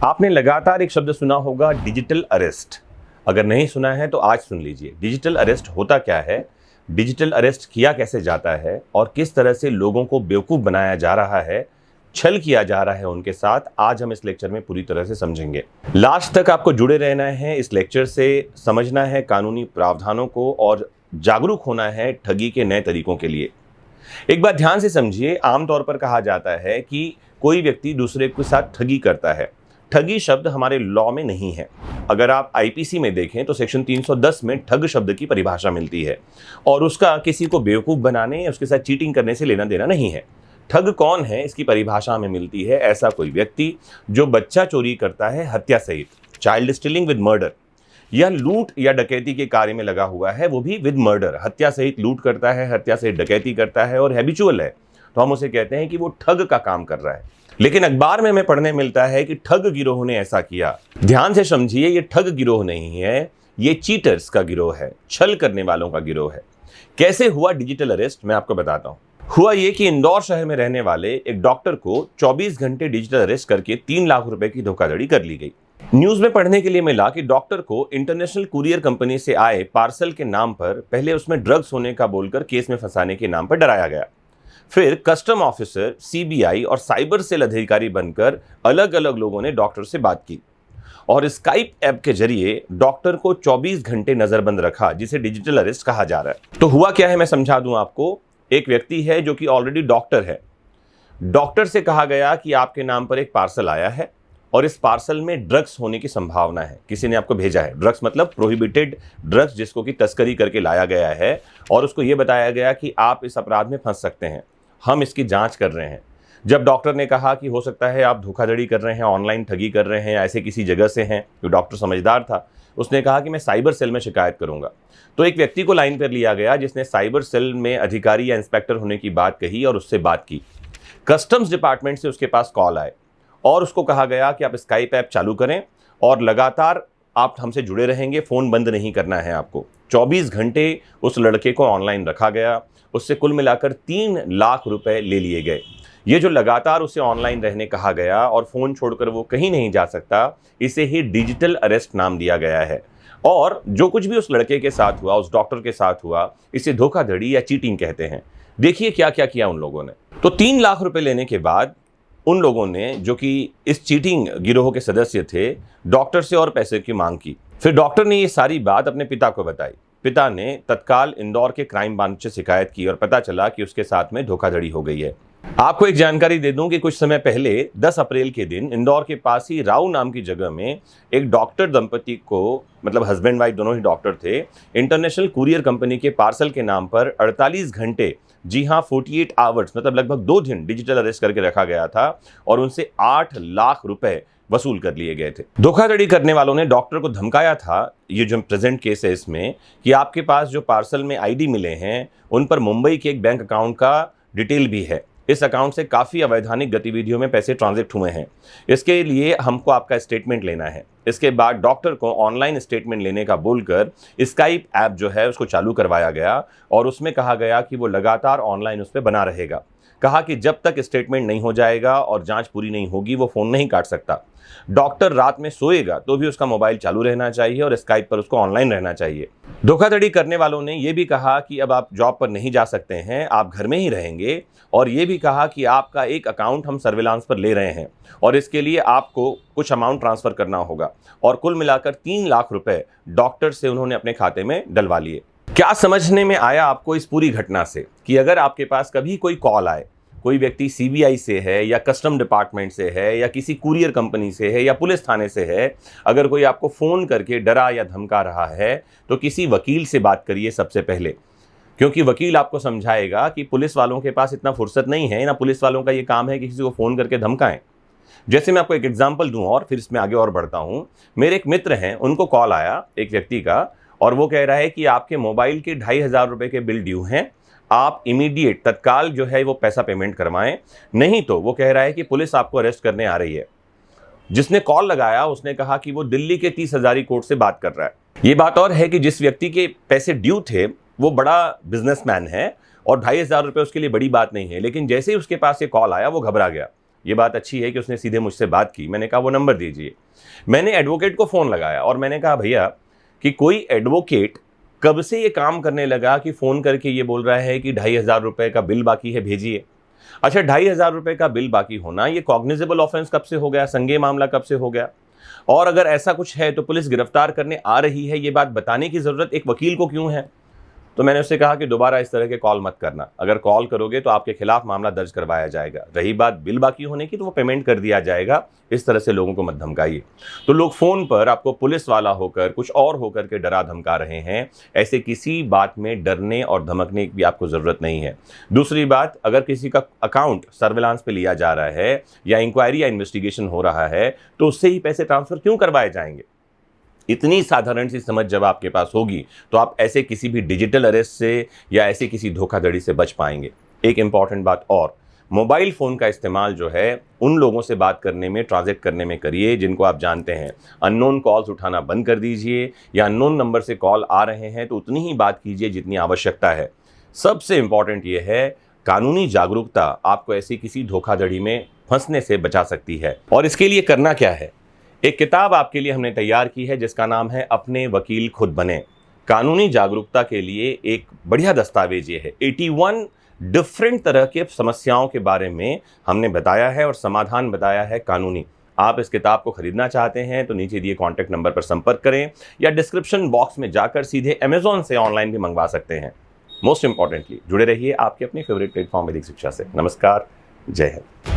आपने लगातार एक शब्द सुना होगा, डिजिटल अरेस्ट। अगर नहीं सुना है तो आज सुन लीजिए। डिजिटल अरेस्ट होता क्या है, डिजिटल अरेस्ट किया कैसे जाता है और किस तरह से लोगों को बेवकूफ़ बनाया जा रहा है, छल किया जा रहा है उनके साथ, आज हम इस लेक्चर में पूरी तरह से समझेंगे। लास्ट तक आपको जुड़े रहना है, इस लेक्चर से समझना है कानूनी प्रावधानों को और जागरूक होना है ठगी के नए तरीकों के लिए। एक बात ध्यान से समझिए, आमतौर पर कहा जाता है कि कोई व्यक्ति दूसरे के साथ ठगी करता है। ठगी शब्द हमारे लॉ में नहीं है। अगर आप आईपीसी में देखें तो सेक्शन 310 में ठग शब्द की परिभाषा मिलती है और उसका किसी को बेवकूफ़ बनाने या उसके साथ चीटिंग करने से लेना देना नहीं है। ठग कौन है, इसकी परिभाषा में मिलती है ऐसा कोई व्यक्ति जो बच्चा चोरी करता है हत्या सहित, चाइल्ड स्टीलिंग विद मर्डर, या लूट या डकैती के कार्य में लगा हुआ है, वो भी विद मर्डर, हत्या सहित लूट करता है, हत्या सहित डकैती करता है और हैबिचुअल है, तो हम उसे कहते हैं कि वो ठग का काम कर रहा है। लेकिन अखबार में हमें पढ़ने मिलता है कि ठग गिरोह ने ऐसा किया। ध्यान से समझिए, ये ठग गिरोह नहीं है, ये चीटर्स का गिरोह है, छल करने वालों का गिरोह है। कैसे हुआ डिजिटल अरेस्ट, मैं आपको बताता हूं। हुआ ये कि इंदौर शहर में रहने वाले एक डॉक्टर को 24 घंटे डिजिटल अरेस्ट करके 3 लाख रुपए की धोखाधड़ी कर ली गई। न्यूज में पढ़ने के लिए मिला कि डॉक्टर को इंटरनेशनल कुरियर कंपनी से आए पार्सल के नाम पर पहले उसमें ड्रग्स होने का बोलकर केस में फंसाने के नाम पर डराया गया। फिर कस्टम ऑफिसर, सीबीआई और साइबर सेल अधिकारी बनकर अलग अलग लोगों ने डॉक्टर से बात की और स्काइप ऐप के जरिए डॉक्टर को 24 घंटे नजरबंद रखा, जिसे डिजिटल अरेस्ट कहा जा रहा है। तो हुआ क्या है, मैं समझा दूं आपको। एक व्यक्ति है जो कि ऑलरेडी डॉक्टर है। डॉक्टर से कहा गया कि आपके नाम पर एक पार्सल आया है और इस पार्सल में ड्रग्स होने की संभावना है, किसी ने आपको भेजा है। ड्रग्स मतलब प्रोहिबिटेड ड्रग्स, जिसको कि तस्करी करके लाया गया है और उसको ये बताया गया कि आप इस अपराध में फंस सकते हैं, हम इसकी जांच कर रहे हैं। जब डॉक्टर ने कहा कि हो सकता है आप धोखाधड़ी कर रहे हैं, ऑनलाइन ठगी कर रहे हैं, ऐसे किसी जगह से हैं, जो डॉक्टर समझदार था, उसने कहा कि मैं साइबर सेल में शिकायत करूंगा। तो एक व्यक्ति को लाइन पर लिया गया जिसने साइबर सेल में अधिकारी या इंस्पेक्टर होने की बात कही और उससे बात की। कस्टम्स डिपार्टमेंट से उसके पास कॉल आए और उसको कहा गया कि आप स्काइप ऐप चालू करें और लगातार आप हमसे जुड़े रहेंगे, फ़ोन बंद नहीं करना है आपको। 24 घंटे उस लड़के को ऑनलाइन रखा गया, उससे कुल मिलाकर 3 लाख रुपए ले लिए गए। ये जो लगातार उसे ऑनलाइन रहने कहा गया और फ़ोन छोड़कर वो कहीं नहीं जा सकता, इसे ही डिजिटल अरेस्ट नाम दिया गया है। और जो कुछ भी उस लड़के के साथ हुआ, उस डॉक्टर के साथ हुआ, इसे धोखाधड़ी या चीटिंग कहते हैं। देखिए क्या क्या किया उन लोगों ने। तो 3 लाख रुपए लेने के बाद उन लोगों ने, जो कि इस चीटिंग गिरोह के सदस्य थे, डॉक्टर से और पैसे की मांग की। फिर डॉक्टर ने ये सारी बात अपने पिता को बताई। पिता ने तत्काल इंदौर के क्राइम ब्रांच से शिकायत की और पता चला कि उसके साथ में धोखाधड़ी हो गई है। आपको एक जानकारी दे दूं कि कुछ समय पहले 10 अप्रैल के दिन इंदौर के पास ही राऊ नाम की जगह में एक डॉक्टर दंपति को, मतलब हस्बैंड वाइफ दोनों ही डॉक्टर थे, इंटरनेशनल कुरियर कंपनी के पार्सल के नाम पर 48 घंटे, जी हाँ 48 आवर्स, मतलब लगभग 2 दिन डिजिटल अरेस्ट करके रखा गया था और उनसे 8 लाख रुपए वसूल कर लिए गए थे। धोखाधड़ी करने वालों ने डॉक्टर को धमकाया था, ये जो प्रेजेंट केस है इसमें, कि आपके पास जो पार्सल में आईडी मिले हैं उन पर मुंबई के एक बैंक अकाउंट का डिटेल भी है, इस अकाउंट से काफ़ी अवैधानिक गतिविधियों में पैसे ट्रांजैक्ट हुए हैं, इसके लिए हमको आपका स्टेटमेंट लेना है। इसके बाद डॉक्टर को ऑनलाइन स्टेटमेंट लेने का बोलकर स्काइप ऐप जो है उसको चालू करवाया गया और उसमें कहा गया कि वो लगातार ऑनलाइन उस पर बना रहेगा। कहा कि जब तक स्टेटमेंट नहीं हो जाएगा और जांच पूरी नहीं होगी वो फ़ोन नहीं काट सकता। डॉक्टर रात में सोएगा तो भी उसका मोबाइल चालू रहना चाहिए और स्काइप पर उसको ऑनलाइन रहना चाहिए। धोखाधड़ी करने वालों ने यह भी कहा कि अब आप जॉब पर नहीं जा सकते हैं, आप घर में ही रहेंगे, और ये भी कहा कि आपका एक अकाउंट हम सर्विलांस पर ले रहे हैं और इसके लिए आपको कुछ अमाउंट ट्रांसफ़र करना होगा। और कुल मिलाकर 3 लाख रुपए डॉक्टर से उन्होंने अपने खाते में डलवा लिए। क्या समझने में आया आपको इस पूरी घटना से कि अगर आपके पास कभी कोई कॉल आए, कोई व्यक्ति सीबीआई से है या कस्टम डिपार्टमेंट से है या किसी कुरियर कंपनी से है या पुलिस थाने से है, अगर कोई आपको फ़ोन करके डरा या धमका रहा है तो किसी वकील से बात करिए सबसे पहले, क्योंकि वकील आपको समझाएगा कि पुलिस वालों के पास इतना फुर्सत नहीं है, ना पुलिस वालों का ये काम है कि किसी को फ़ोन करके धमकाएं। जैसे मैं आपको एक एग्जाम्पल दूँ और फिर इसमें आगे और बढ़ता हूँ। मेरे एक मित्र हैं, उनको कॉल आया एक व्यक्ति का और वो कह रहा है कि आपके मोबाइल के 2500 रुपये के बिल ड्यू हैं, आप इमीडिएट तत्काल जो है वो पैसा पेमेंट करवाएं, नहीं तो वो कह रहा है कि पुलिस आपको अरेस्ट करने आ रही है। जिसने कॉल लगाया उसने कहा कि वो दिल्ली के 30 हजारी कोर्ट से बात कर रहा है। ये बात और है कि जिस व्यक्ति के पैसे ड्यू थे वो बड़ा बिजनेसमैन है और 2500 रुपये उसके लिए बड़ी बात नहीं है, लेकिन जैसे ही उसके पास ये कॉल आया वो घबरा गया। ये बात अच्छी है कि उसने सीधे मुझसे बात की। मैंने कहा वो नंबर दीजिए। मैंने एडवोकेट को फ़ोन लगाया और मैंने कहा भैया कि कोई एडवोकेट कब से ये काम करने लगा कि फ़ोन करके ये बोल रहा है कि 2,500 रुपये का बिल बाकी है, भेजिए। अच्छा, 2,500 रुपये का बिल बाकी होना ये कॉग्निजेबल ऑफेंस कब से हो गया, संज्ञेय मामला कब से हो गया? और अगर ऐसा कुछ है तो पुलिस गिरफ्तार करने आ रही है, ये बात बताने की ज़रूरत एक वकील को क्यों है? तो मैंने उससे कहा कि दोबारा इस तरह के कॉल मत करना, अगर कॉल करोगे तो आपके खिलाफ मामला दर्ज करवाया जाएगा। रही बात बिल बाकी होने की तो वो पेमेंट कर दिया जाएगा। इस तरह से लोगों को मत धमकाइए। तो लोग फ़ोन पर आपको पुलिस वाला होकर कुछ और होकर के डरा धमका रहे हैं। ऐसे किसी बात में डरने और धमकने की आपको ज़रूरत नहीं है। दूसरी बात, अगर किसी का अकाउंट सर्विलांस पे लिया जा रहा है या इंक्वायरी या इन्वेस्टिगेशन हो रहा है तो उससे ही पैसे ट्रांसफ़र क्यों करवाए जाएंगे? इतनी साधारण सी समझ जब आपके पास होगी तो आप ऐसे किसी भी डिजिटल अरेस्ट से या ऐसे किसी धोखाधड़ी से बच पाएंगे। एक इंपॉर्टेंट बात और, मोबाइल फ़ोन का इस्तेमाल जो है उन लोगों से बात करने में, ट्रांजैक्ट करने में करिए जिनको आप जानते हैं। अननोन कॉल्स उठाना बंद कर दीजिए, या अननोन नंबर से कॉल आ रहे हैं तो उतनी ही बात कीजिए जितनी आवश्यकता है। सबसे इंपॉर्टेंट ये है, कानूनी जागरूकता आपको ऐसी किसी धोखाधड़ी में फंसने से बचा सकती है। और इसके लिए करना क्या है? एक किताब आपके लिए हमने तैयार की है जिसका नाम है अपने वकील खुद बने। कानूनी जागरूकता के लिए एक बढ़िया दस्तावेज ये है। 81 डिफरेंट तरह के समस्याओं के बारे में हमने बताया है और समाधान बताया है कानूनी। आप इस किताब को खरीदना चाहते हैं तो नीचे दिए कॉन्टैक्ट नंबर पर संपर्क करें, या डिस्क्रिप्शन बॉक्स में जाकर सीधे अमेजॉन से ऑनलाइन भी मंगवा सकते हैं। मोस्ट इंपॉर्टेंटली जुड़े रहिए आपके अपने फेवरेट प्लेटफॉर्म वैदिक शिक्षा से। नमस्कार, जय हिंद।